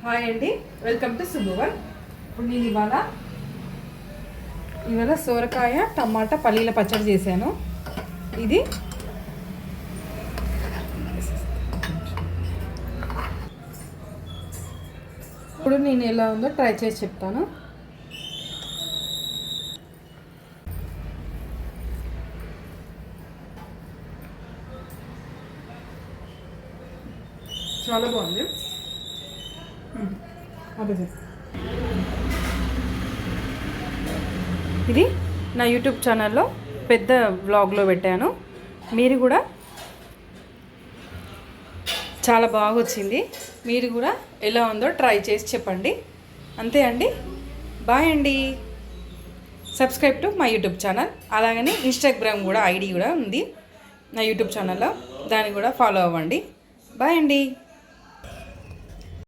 Hi అండి, welcome to సుబ్బువన్. ఇప్పుడు నేను ఇవాళ సోరకాయ టమాటా పల్లీల పచ్చడి చేశాను. ఇది ఇప్పుడు నేను ఎలా ఉందో ట్రై చేసి చెప్తాను. చాలా బాగుంది. ఇది నా యూట్యూబ్ ఛానల్లో పెద్ద వ్లాగ్లో పెట్టాను. మీరు కూడా చాలా బాగా వచ్చింది. మీరు కూడా ఎలా ఉందో ట్రై చేసి చెప్పండి. అంతే అండి. బాయ్ అండి. Subscribe to my YouTube channel. అలాగనే ఇన్స్టాగ్రామ్ కూడా ఐడి కూడా ఉంది నా యూట్యూబ్ ఛానల్లో, దాన్ని కూడా ఫాలో అవ్వండి. బాయ్ అండి.